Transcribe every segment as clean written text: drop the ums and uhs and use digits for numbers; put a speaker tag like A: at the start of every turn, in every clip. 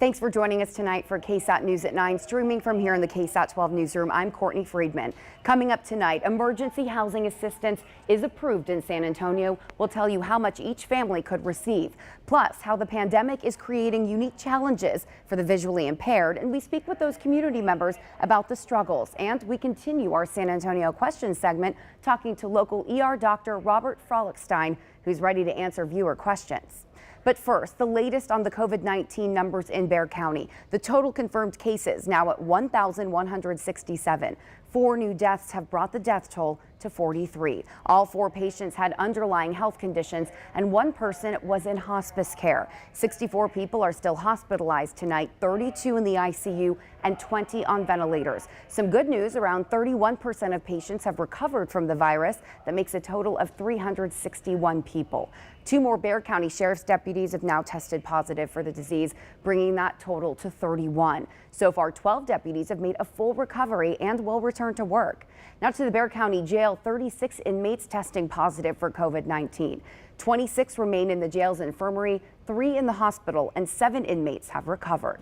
A: Thanks for joining us tonight for KSAT News at 9. Streaming from here in the KSAT 12 newsroom, I'm Courtney Friedman. Coming up tonight, emergency housing assistance is approved in San Antonio. We'll tell you how much each family could receive, plus how the pandemic is creating unique challenges for the visually impaired. And we speak with those community members about the struggles. And we continue our San Antonio questions segment, talking to local ER doctor Robert Frolickstein, who's ready to answer viewer questions. But first, the latest on the COVID-19 numbers in Bexar County. The total confirmed cases now at 1,167. 4 new deaths have brought the death toll to 43. All 4 patients had underlying health conditions and 1 person was in hospice care. 64 people are still hospitalized tonight, 32 in the ICU and 20 on ventilators. Some good news, around 31% of patients have recovered from the virus. That makes a total of 361 people. 2 more Bexar County Sheriff's deputies have now tested positive for the disease, bringing that total to 31. So far, 12 deputies have made a full recovery and will return to work. Now to the Bexar County Jail, 36 inmates testing positive for COVID-19. 26 remain in the jail's infirmary, 3 in the hospital, and 7 inmates have recovered.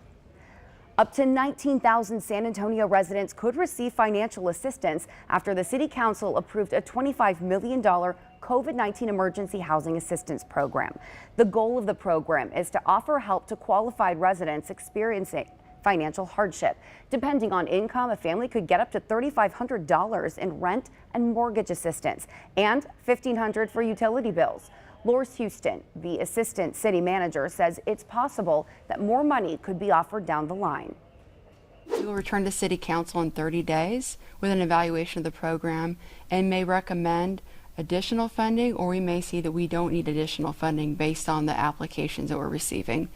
A: Up to 19,000 San Antonio residents could receive financial assistance after the City Council approved a $25 million COVID-19 emergency housing assistance program. The goal of the program is to offer help to qualified residents experiencing financial hardship. Depending on income, a family could get up to $3,500 in rent and mortgage assistance and $1,500 for utility bills. Loris Houston, the assistant city manager, says it's possible that more money could be offered down the line.
B: We will return to City Council in 30 days with an evaluation of the program and may recommend additional funding, or we may see that we don't need additional funding based on the applications that we're receiving.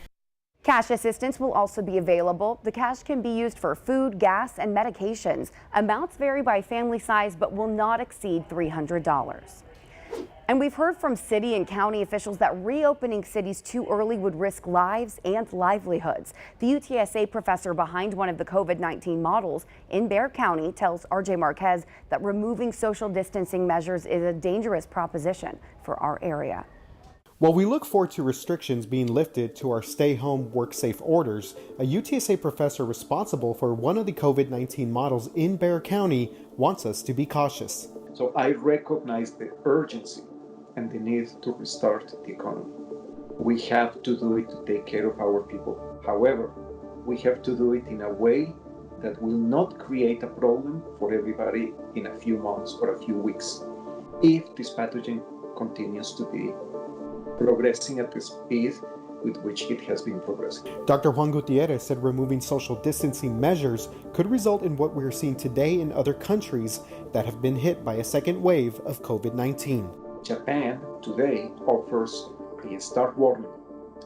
A: Cash assistance will also be available. The cash can be used for food, gas, and medications. Amounts vary by family size but will not exceed $300. And we've heard from city and county officials that reopening cities too early would risk lives and livelihoods. The UTSA professor behind one of the COVID-19 models in Bexar County tells RJ Marquez that removing social distancing measures is a dangerous proposition for our area.
C: While we look forward to restrictions being lifted to our stay-home, work-safe orders, a UTSA professor responsible for one of the COVID-19 models in Bexar County wants us to be cautious.
D: So I recognize the urgency and the need to restart the economy. We have to do it to take care of our people. However, we have to do it in a way that will not create a problem for everybody in a few months or a few weeks if this pathogen continues to be progressing at the speed with which it has been progressing.
C: Dr. Juan Gutierrez said removing social distancing measures could result in what we're seeing today in other countries that have been hit by a second wave of COVID-19.
D: Japan today offers a start warning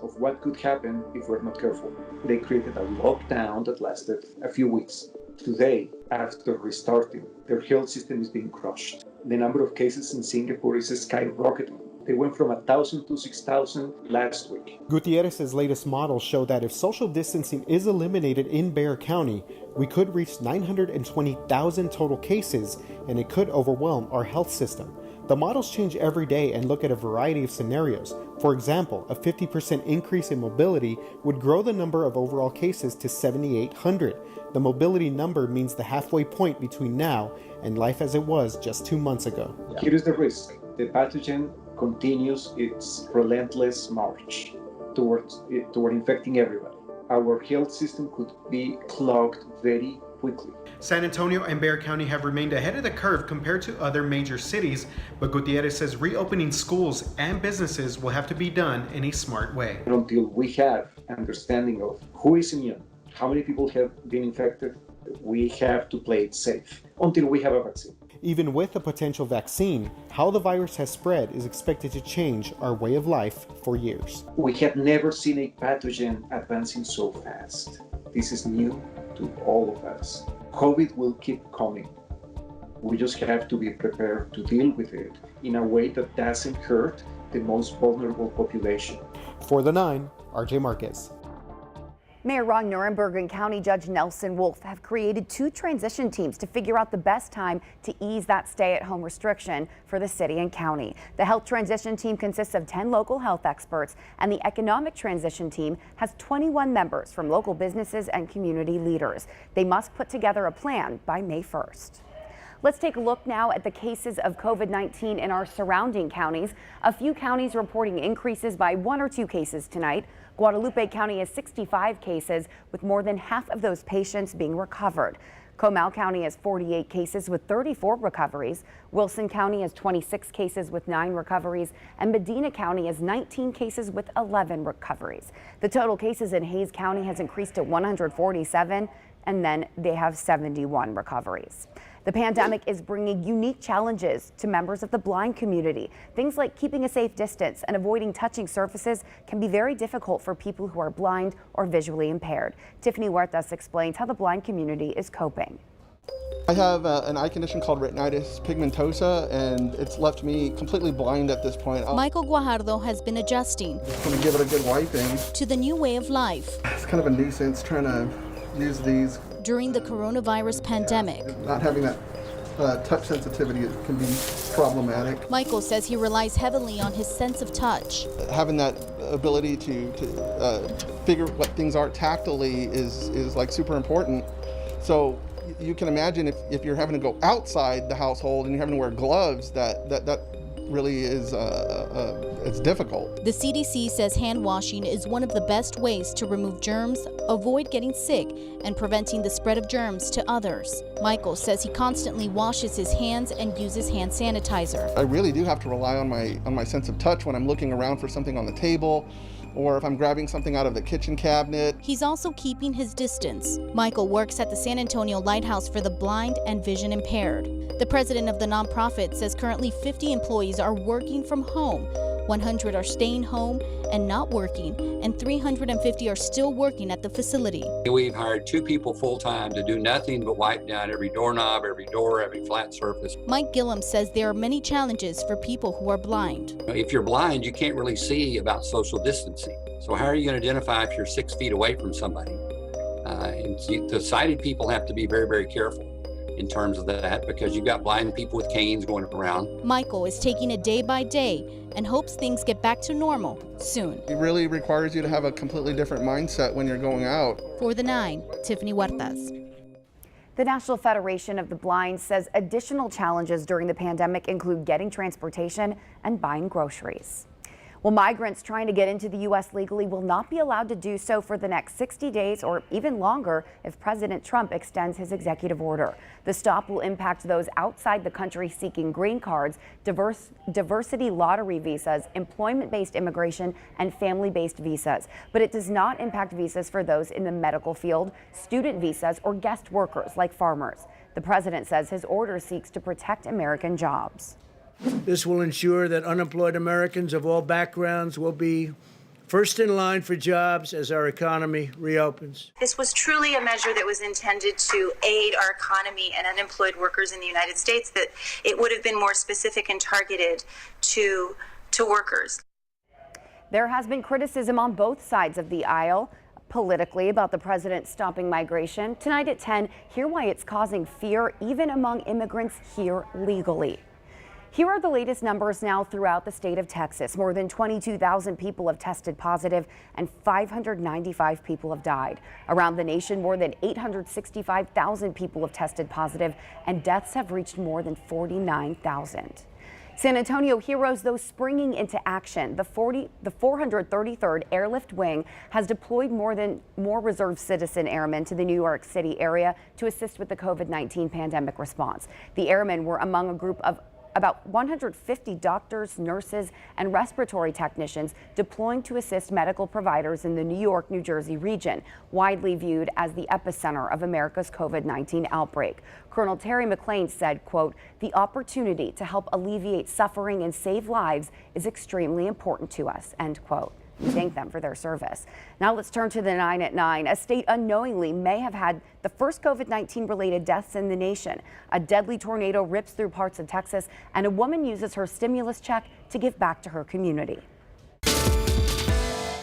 D: of what could happen if we're not careful. They created a lockdown that lasted a few weeks. Today, after restarting, their health system is being crushed. The number of cases in Singapore is skyrocketing. They went from 1,000 to 6,000 last week.
C: Gutierrez's latest models show that if social distancing is eliminated in Bexar County, we could reach 920,000 total cases, and it could overwhelm our health system. The models change every day and look at a variety of scenarios. For example, a 50% increase in mobility would grow the number of overall cases to 7,800. The mobility number means the halfway point between now and life as it was just 2 months ago.
D: Here is the risk. The pathogen continues its relentless march toward infecting everybody. Our health system could be clogged very quickly.
C: San Antonio and Bexar County have remained ahead of the curve compared to other major cities, but Gutierrez says reopening schools and businesses will have to be done in a smart way.
D: Until we have understanding of who is immune, how many people have been infected, we have to play it safe until we have a vaccine.
C: Even with a potential vaccine, how the virus has spread is expected to change our way of life for years.
D: We have never seen a pathogen advancing so fast. This is new to all of us. COVID will keep coming. We just have to be prepared to deal with it in a way that doesn't hurt the most vulnerable population.
C: For the 9, RJ Marquez.
A: Mayor Ron Nuremberg and County Judge Nelson Wolf have created 2 transition teams to figure out the best time to ease that stay-at-home restriction for the city and county. The health transition team consists of 10 local health experts, and the economic transition team has 21 members from local businesses and community leaders. They must put together a plan by May 1st. Let's take a look now at the cases of COVID-19 in our surrounding counties. A few counties reporting increases by 1 or 2 cases tonight. Guadalupe County has 65 cases, with more than half of those patients being recovered. Comal County has 48 cases with 34 recoveries. Wilson County has 26 cases with 9 recoveries, and Medina County has 19 cases with 11 recoveries. The total cases in Hays County has increased to 147, and then they have 71 recoveries. The pandemic is bringing unique challenges to members of the blind community. Things like keeping a safe distance and avoiding touching surfaces can be very difficult for people who are blind or visually impaired. Tiffany Huertas explains how the blind community is coping.
E: I have an eye condition called retinitis pigmentosa, and it's left me completely blind at this point.
F: Michael Guajardo has been adjusting
E: I'm going to give it a good wiping.
F: to the new way of life.
E: It's kind of a nuisance trying to use these.
F: During the coronavirus pandemic,
E: Not having that touch sensitivity can be problematic.
F: Michael says he relies heavily on his sense of touch.
E: Having that ability to figure what things are tactily is like super important. So you can imagine if you're having to go outside the household and you're having to wear gloves, that really is it's difficult.
F: The CDC says hand washing is one of the best ways to remove germs, avoid getting sick, and preventing the spread of germs to others. Michael says he constantly washes his hands and uses hand sanitizer.
E: I really do have to rely on my sense of touch when I'm looking around for something on the table, or if I'm grabbing something out of the kitchen cabinet.
F: He's also keeping his distance. Michael works at the San Antonio Lighthouse for the blind and vision impaired. The president of the nonprofit says currently 50 employees are working from home, 100 are staying home and not working, and 350 are still working at the facility.
G: We've hired 2 people full-time to do nothing but wipe down every doorknob, every door, every flat surface.
F: Mike Gillum says there are many challenges for people who are blind.
G: If you're blind, you can't really see about social distancing. So how are you going to identify if you're 6 feet away from somebody? The sighted people have to be very, very careful in terms of that, because you've got blind people with canes going around.
F: Michael is taking it day by day and hopes things get back to normal soon.
E: It really requires you to have a completely different mindset when you're going out.
F: For the 9, Tiffany Huertas.
A: The National Federation of the Blind says additional challenges during the pandemic include getting transportation and buying groceries. Well, migrants trying to get into the U.S. legally will not be allowed to do so for the next 60 days or even longer if President Trump extends his executive order. The stop will impact those outside the country seeking green cards, diversity lottery visas, employment-based immigration, and family-based visas. But it does not impact visas for those in the medical field, student visas, or guest workers like farmers. The president says his order seeks to protect American jobs.
H: This will ensure that unemployed Americans of all backgrounds will be first in line for jobs as our economy reopens.
I: This was truly a measure that was intended to aid our economy and unemployed workers in the United States, that it would have been more specific and targeted to workers.
A: There has been criticism on both sides of the aisle politically about the president stopping migration. Tonight at 10, hear why it's causing fear even among immigrants here legally. Here are the latest numbers now throughout the state of Texas. More than 22,000 people have tested positive and 595 people have died. Around the nation, more than 865,000 people have tested positive and deaths have reached more than 49,000. San Antonio heroes, though, springing into action. The 433rd Airlift Wing has deployed more reserve citizen airmen to the New York City area to assist with the COVID-19 pandemic response. The airmen were among a group of about 150 doctors, nurses, and respiratory technicians deploying to assist medical providers in the New York, New Jersey region, widely viewed as the epicenter of America's COVID-19 outbreak. Colonel Terry McClain said, quote, "The opportunity to help alleviate suffering and save lives is extremely important to us," end quote. We thank them for their service. Now let's turn to the 9 at 9. A state unknowingly may have had the first COVID-19 related deaths in the nation. A deadly tornado rips through parts of Texas, and a woman uses her stimulus check to give back to her community.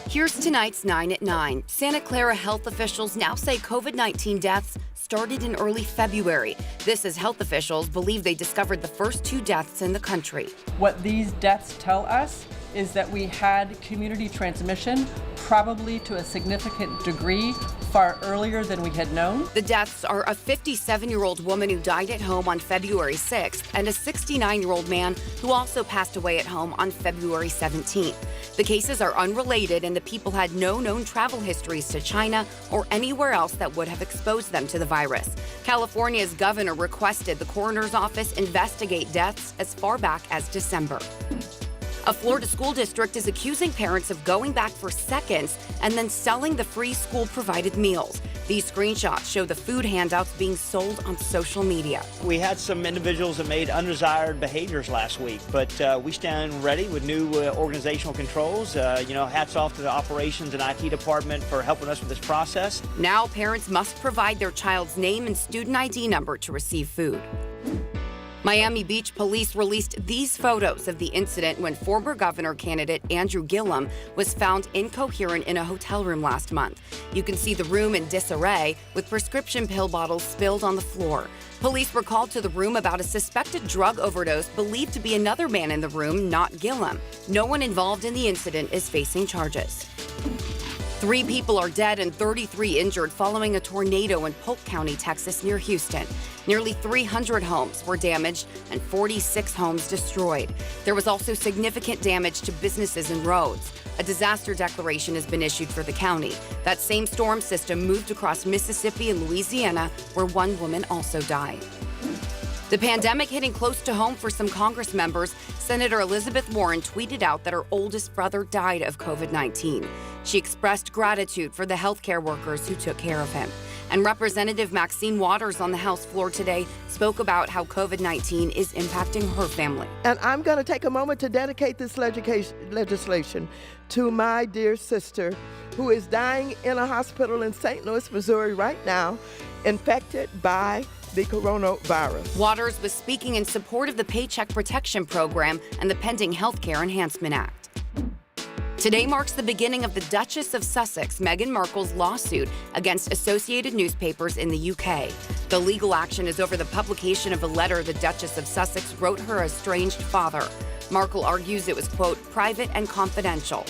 A: Here's tonight's 9 at 9. Santa Clara health officials now say COVID-19 deaths started in early February. This as health officials believe they discovered the first 2 deaths in the country.
J: What these deaths tell us is that we had community transmission, probably to a significant degree, far earlier than we had known.
A: The deaths are a 57-year-old woman who died at home on February 6th and a 69-year-old man who also passed away at home on February 17th. The cases are unrelated and the people had no known travel histories to China or anywhere else that would have exposed them to the virus. California's governor requested the coroner's office investigate deaths as far back as December. A Florida school district is accusing parents of going back for seconds and then selling the free school-provided meals. These screenshots show the food handouts being sold on social media.
K: We had some individuals that made undesired behaviors last week, but we stand ready with new organizational controls. Hats off to the operations and IT department for helping us with this process.
A: Now parents must provide their child's name and student ID number to receive food. Miami Beach police released these photos of the incident when former governor candidate Andrew Gillum was found incoherent in a hotel room last month. You can see the room in disarray with prescription pill bottles spilled on the floor. Police were called to the room about a suspected drug overdose believed to be another man in the room, not Gillum. No one involved in the incident is facing charges. 3 people are dead and 33 injured following a tornado in Polk County, Texas, near Houston. Nearly 300 homes were damaged and 46 homes destroyed. There was also significant damage to businesses and roads. A disaster declaration has been issued for the county. That same storm system moved across Mississippi and Louisiana, where 1 woman also died. The pandemic hitting close to home for some Congress members, Senator Elizabeth Warren tweeted out that her oldest brother died of COVID-19. She expressed gratitude for the healthcare workers who took care of him. And Representative Maxine Waters on the House floor today spoke about how COVID-19 is impacting her family.
L: And I'm going to take a moment to dedicate this legislation to my dear sister who is dying in a hospital in St. Louis, Missouri right now, infected by the coronavirus.
A: Waters was speaking in support of the Paycheck Protection Program and the pending Health Care Enhancement Act. Today marks the beginning of the Duchess of Sussex, Meghan Markle's lawsuit against Associated Newspapers in the UK. The legal action is over the publication of a letter the Duchess of Sussex wrote her estranged father. Markle argues it was, quote, private and confidential.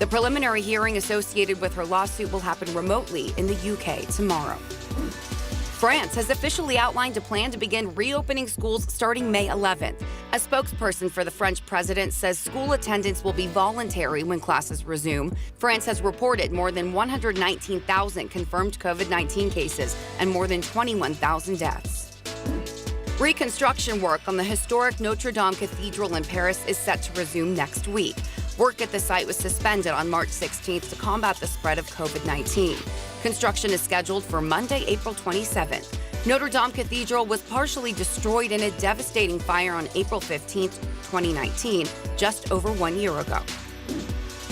A: The preliminary hearing associated with her lawsuit will happen remotely in the UK tomorrow. France has officially outlined a plan to begin reopening schools starting May 11th. A spokesperson for the French president says school attendance will be voluntary when classes resume. France has reported more than 119,000 confirmed COVID-19 cases and more than 21,000 deaths. Reconstruction work on the historic Notre Dame Cathedral in Paris is set to resume next week. Work at the site was suspended on March 16th to combat the spread of COVID-19. Construction is scheduled for Monday, April 27th. Notre Dame Cathedral was partially destroyed in a devastating fire on April 15th, 2019, just over 1 year ago.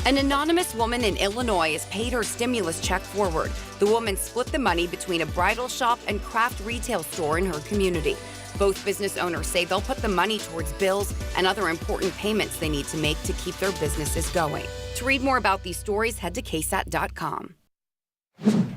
A: An anonymous woman in Illinois has paid her stimulus check forward. The woman split the money between a bridal shop and craft retail store in her community. Both business owners say they'll put the money towards bills and other important payments they need to make to keep their businesses going. To read more about these stories, head to KSAT.com.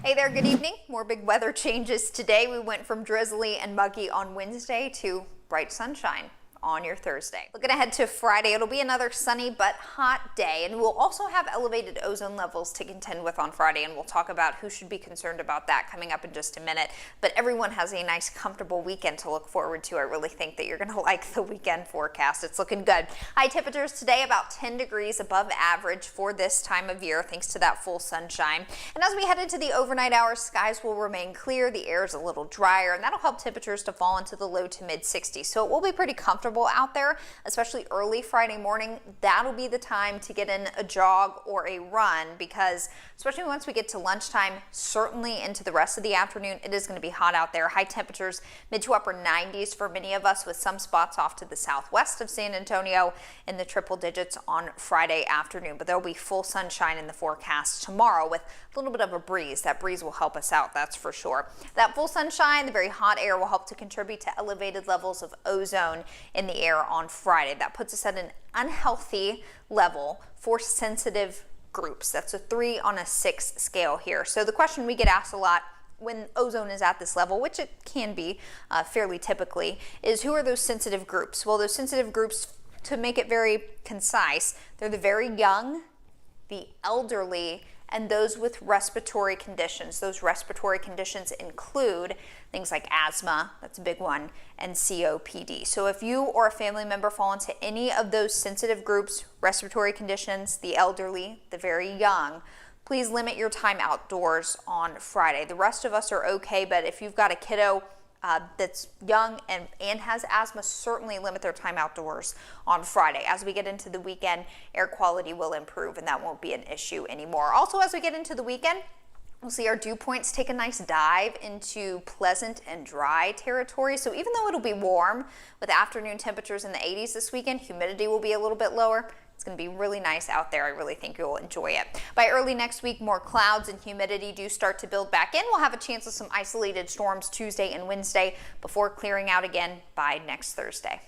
M: Hey there, good evening. More big weather changes today. We went from drizzly and muggy on Wednesday to bright sunshine on your Thursday. Looking ahead to Friday, it'll be another sunny but hot day, and we'll also have elevated ozone levels to contend with on Friday, and we'll talk about who should be concerned about that coming up in just a minute. But everyone has a nice, comfortable weekend to look forward to. I really think that you're going to like the weekend forecast. It's looking good. High temperatures today about 10 degrees above average for this time of year, thanks to that full sunshine. And as we head into the overnight hours, skies will remain clear. The air is a little drier, and that'll help temperatures to fall into the low to mid 60s. So it will be pretty comfortable out there, especially early Friday morning. That'll be the time to get in a jog or a run, because especially once we get to lunchtime, certainly into the rest of the afternoon, it is going to be hot out there. High temperatures mid to upper 90s for many of us, with some spots off to the southwest of San Antonio in the triple digits on Friday afternoon. But there'll be full sunshine in the forecast tomorrow with a little bit of a breeze. That breeze will help us out, that's for sure. That full sunshine, the very hot air, will help to contribute to elevated levels of ozone in the air on Friday. That puts us at an unhealthy level for sensitive groups. That's a 3 on a 6 scale here. So the question we get asked a lot when ozone is at this level, which it can be fairly typically, is who are those sensitive groups? Well, those sensitive groups, to make it very concise, they're the very young, the elderly, and those with respiratory conditions. Those respiratory conditions include things like asthma, that's a big one, and COPD. So if you or a family member fall into any of those sensitive groups, respiratory conditions, the elderly, the very young, please limit your time outdoors on Friday. The rest of us are okay, but if you've got a kiddo that's young and has asthma, certainly limit their time outdoors on Friday. As we get into the weekend, air quality will improve and that won't be an issue anymore. Also, as we get into the weekend, we'll see our dew points take a nice dive into pleasant and dry territory. So even though it'll be warm with afternoon temperatures in the 80s this weekend, humidity will be a little bit lower. It's going to be really nice out there. I really think you'll enjoy it. By early next week, more clouds and humidity do start to build back in. We'll have a chance of some isolated storms Tuesday and Wednesday before clearing out again by next Thursday.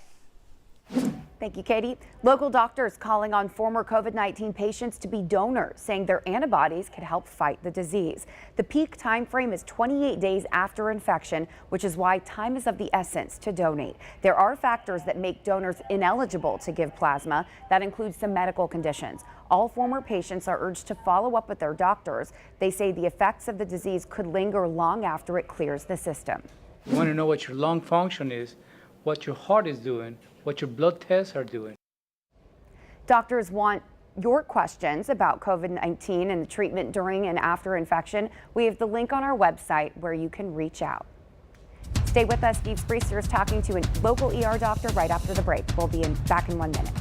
A: Thank you, Katie. Local doctors calling on former COVID-19 patients to be donors, saying their antibodies could help fight the disease. The peak time frame is 28 days after infection, which is why time is of the essence to donate. There are factors that make donors ineligible to give plasma. That includes some medical conditions. All former patients are urged to follow up with their doctors. They say the effects of the disease could linger long after it clears the system.
N: You want to know what your lung function is, what your heart is doing, what your blood tests are doing.
A: Doctors want your questions about COVID-19 and the treatment during and after infection. We have the link on our website where you can reach out. Stay with us. Steve Spriester is talking to a local ER doctor right after the break. We'll be back in 1 minute.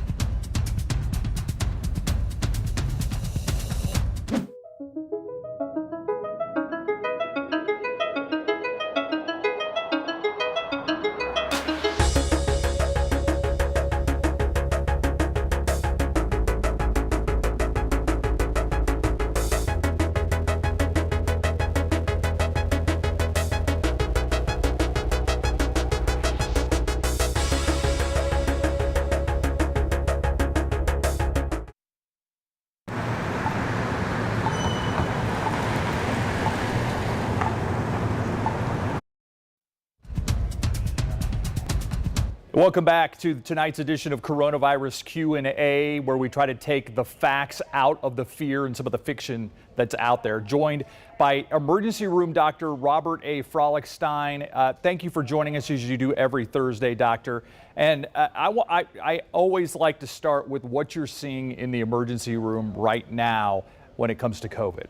O: Welcome back to tonight's edition of Coronavirus Q&A, where we try to take the facts out of the fear and some of the fiction that's out there. Joined by emergency room doctor Robert A. Frolickstein. Thank you for joining us as you do every Thursday, doctor. And I always like to start with what you're seeing in the emergency room right now when it comes to COVID.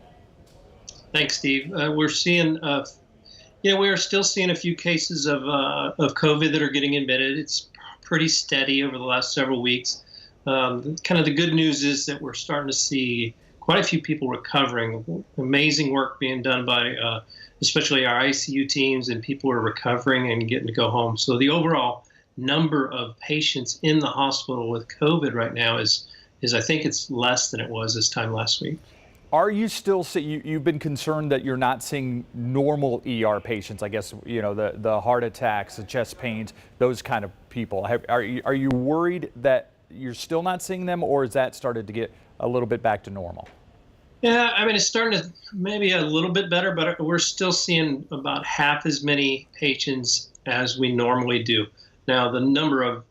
P: Thanks, Steve. We're seeing we are still seeing a few cases of COVID that are getting admitted. It's pretty steady over the last several weeks. Kind of the good news is that we're starting to see quite a few people recovering. Amazing work being done by especially our ICU teams, and people are recovering and getting to go home. So the overall number of patients in the hospital with COVID right now is I think it's less than it was this time last week.
O: Are you still you've been concerned that you're not seeing normal ER patients? I guess, the heart attacks, the chest pains, those kind of people. Are you worried that you're still not seeing them, or has that started to get a little bit back to normal?
P: Yeah, I mean, it's starting to maybe a little bit better, but we're still seeing about half as many patients as we normally do. Now, the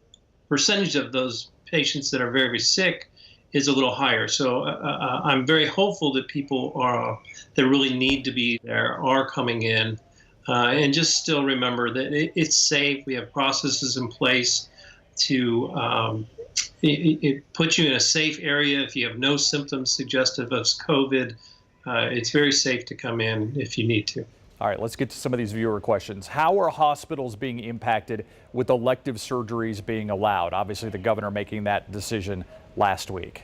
P: percentage of those patients that are very sick is a little higher. So I'm very hopeful that people that really need to be there are coming in. And just still remember that it's safe. We have processes in place to it puts you in a safe area. If you have no symptoms suggestive of COVID, it's very safe to come in if you need to.
O: All right, let's get to some of these viewer questions. How are hospitals being impacted with elective surgeries being allowed? Obviously, the governor making that decision last week.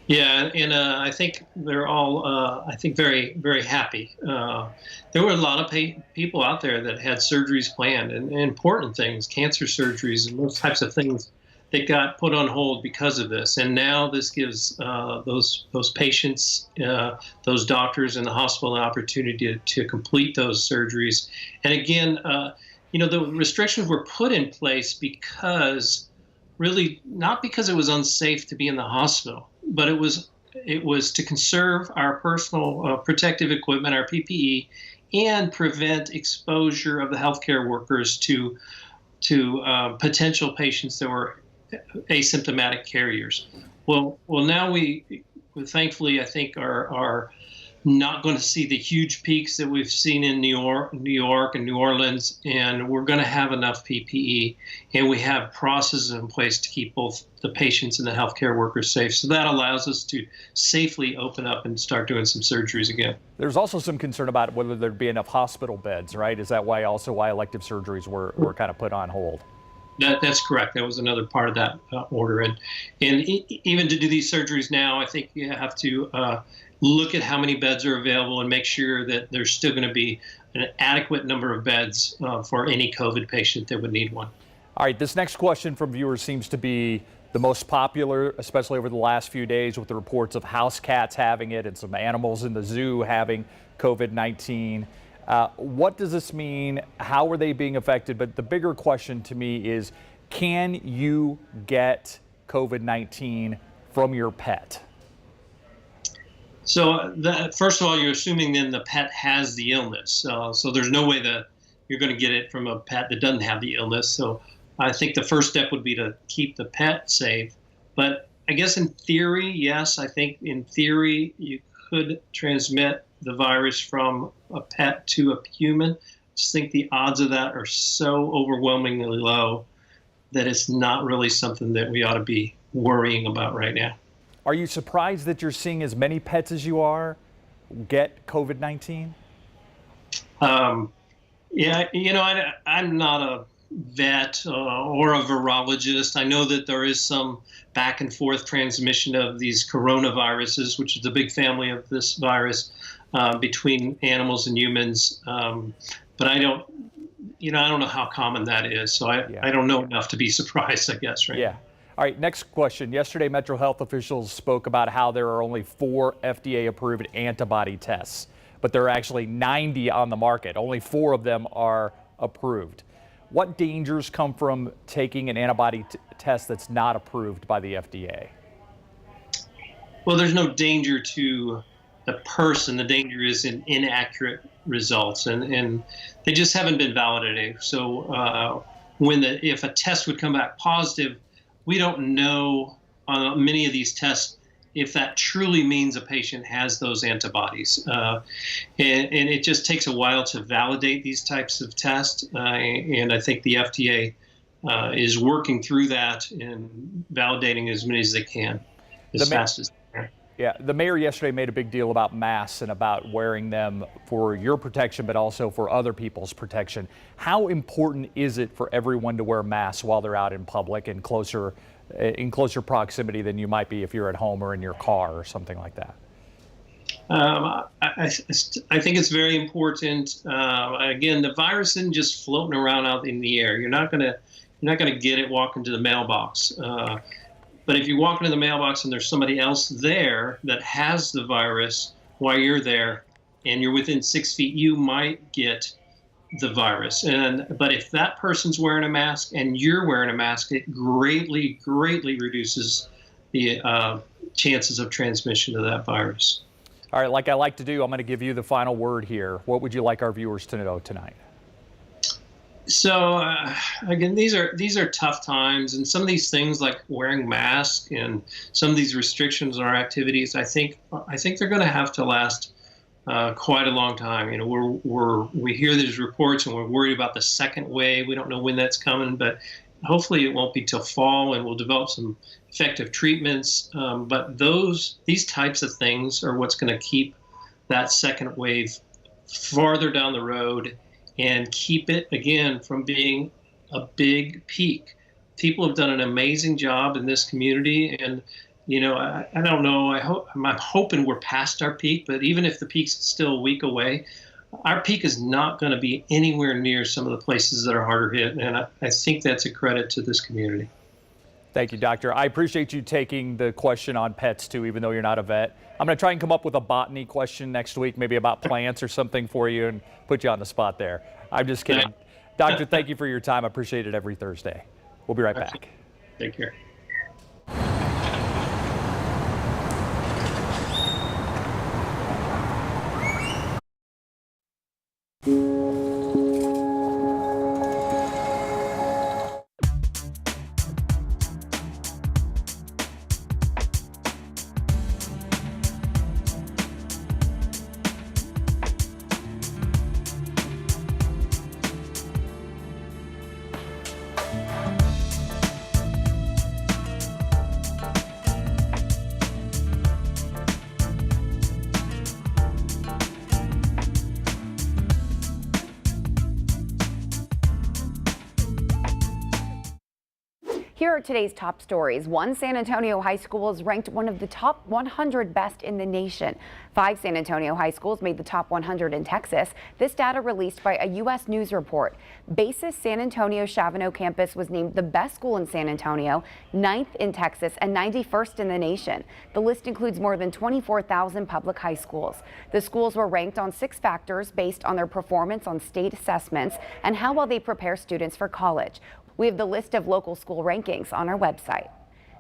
P: Yeah, and I think they're all, very, very happy. There were a lot of people out there that had surgeries planned, and important things, cancer surgeries and those types of things that got put on hold because of this. And now this gives those patients, those doctors in the hospital an opportunity to complete those surgeries. And again, the restrictions were put in place because really not because it was unsafe to be in the hospital, but it was it was to conserve our personal protective equipment, our PPE, and prevent exposure of the healthcare workers to potential patients that were asymptomatic carriers. Well, now we thankfully, I think, are not going to see the huge peaks that we've seen in New York and New Orleans, and we're going to have enough PPE, and we have processes in place to keep both the patients and the healthcare workers safe. So that allows us to safely open up and start doing some surgeries again.
O: There's also some concern about whether there'd be enough hospital beds, right? Is that why elective surgeries were kind of put on hold?
P: That's correct. That was another part of that order. And even to do these surgeries now, I think you have to look at how many beds are available and make sure that there's still going to be an adequate number of beds for any COVID patient that would need one.
O: All right, this next question from viewers seems to be the most popular, especially over the last few days with the reports of house cats having it and some animals in the zoo having COVID-19. What does this mean? How are they being affected? But the bigger question to me is, can you get COVID-19 from your pet?
P: So first of all, you're assuming then the pet has the illness. So there's no way that you're going to get it from a pet that doesn't have the illness. So I think the first step would be to keep the pet safe. But I guess in theory, yes, I think in theory you could transmit the virus from a pet to a human. I just think the odds of that are so overwhelmingly low that it's not really something that we ought to be worrying about right now.
O: Are you surprised that you're seeing as many pets as you are get COVID-19?
P: Yeah, I'm not a vet or a virologist. I know that there is some back and forth transmission of these coronaviruses, which is the big family of this virus, between animals and humans. But I don't know how common that is. So I don't know enough to be surprised, I guess, right?
O: Yeah. All right, next question. Yesterday, Metro Health officials spoke about how there are only 4 FDA-approved antibody tests, but there are actually 90 on the market. Only 4 of them are approved. What dangers come from taking an antibody test that's not approved by the FDA?
P: Well, there's no danger to the person. The danger is in inaccurate results, and they just haven't been validated. So if a test would come back positive, we don't know on many of these tests if that truly means a patient has those antibodies. And it just takes a while to validate these types of tests. And I think the FDA is working through that and validating as many as they can, as fast as they can.
O: Yeah, the mayor yesterday made a big deal about masks and about wearing them for your protection, but also for other people's protection. How important is it for everyone to wear masks while they're out in public and in closer proximity than you might be if you're at home or in your car or something like that?
P: I think it's very important. Again, the virus isn't just floating around out in the air. You're not gonna get it walking to the mailbox. But if you walk into the mailbox and there's somebody else there that has the virus while you're there and you're within 6 feet, you might get the virus. But if that person's wearing a mask and you're wearing a mask, it greatly, greatly reduces the chances of transmission of that virus.
O: All right, like I like to do, I'm going to give you the final word here. What would you like our viewers to know tonight?
P: So again, these are tough times, and some of these things like wearing masks and some of these restrictions on our activities, I think they're going to have to last quite a long time. We hear these reports and we're worried about the second wave. We don't know when that's coming, but hopefully it won't be till fall, and we'll develop some effective treatments. But these types of things are what's going to keep that second wave farther down the road and keep it, again, from being a big peak. People have done an amazing job in this community, and I don't know, I'm hoping we're past our peak, but even if the peak's still a week away, our peak is not going to be anywhere near some of the places that are harder hit, and I think that's a credit to this community.
O: Thank you, Doctor. I appreciate you taking the question on pets, too, even though you're not a vet. I'm going to try and come up with a botany question next week, maybe about plants or something for you, and put you on the spot there. I'm just kidding. Doctor, thank you for your time. I appreciate it every Thursday. We'll be right back.
P: Take care.
A: Here are today's top stories. One San Antonio high school is ranked one of the top 100 best in the nation. 5 San Antonio high schools made the top 100 in Texas. This data released by a U.S. News report. Basis San Antonio Chavano campus was named the best school in San Antonio, 9th in Texas, and 91st in the nation. The list includes more than 24,000 public high schools. The schools were ranked on 6 factors based on their performance on state assessments and how well they prepare students for college. We have the list of local school rankings on our website.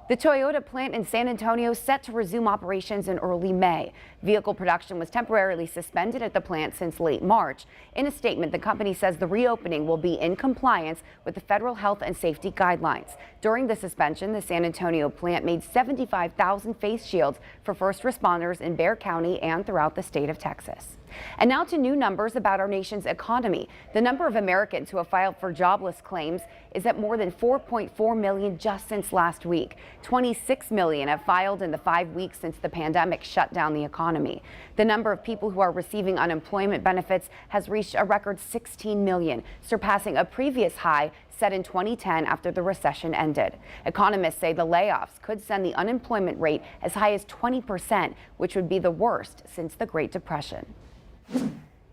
A: The Toyota plant in San Antonio is set to resume operations in early May. Vehicle production was temporarily suspended at the plant since late March. In a statement, the company says the reopening will be in compliance with the federal health and safety guidelines. During the suspension, the San Antonio plant made 75,000 face shields for first responders in Bexar County and throughout the state of Texas. And now to new numbers about our nation's economy. The number of Americans who have filed for jobless claims is at more than 4.4 million just since last week. 26 million have filed in the 5 weeks since the pandemic shut down the economy. The number of people who are receiving unemployment benefits has reached a record 16 million, surpassing a previous high set in 2010 after the recession ended. Economists say the layoffs could send the unemployment rate as high as 20%, which would be the worst since the Great Depression.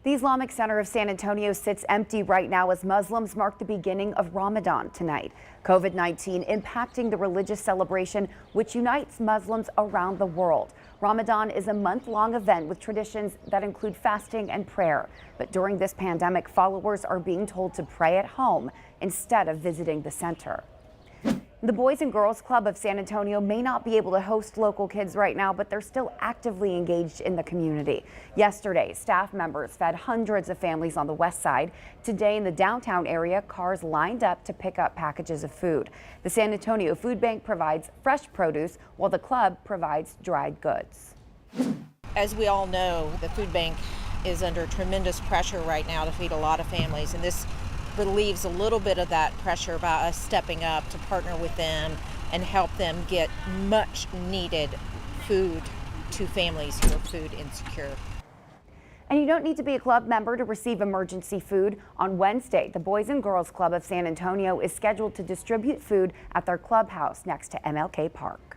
A: The Islamic Center of San Antonio sits empty right now as Muslims mark the beginning of Ramadan tonight. COVID-19 impacting the religious celebration, which unites Muslims around the world. Ramadan is a month-long event with traditions that include fasting and prayer. But during this pandemic, followers are being told to pray at home instead of visiting the center. The Boys and Girls Club of San Antonio may not be able to host local kids right now, but they're still actively engaged in the community. Yesterday, staff members fed hundreds of families on the west side. Today in the downtown area, cars lined up to pick up packages of food. The San Antonio Food Bank provides fresh produce, while the club provides dried goods.
Q: As we all know, the food bank is under tremendous pressure right now to feed a lot of families, and this relieves a little bit of that pressure by us stepping up to partner with them and help them get much needed food to families who are food insecure.
A: And you don't need to be a club member to receive emergency food. On Wednesday, the Boys and Girls Club of San Antonio is scheduled to distribute food at their clubhouse next to MLK Park.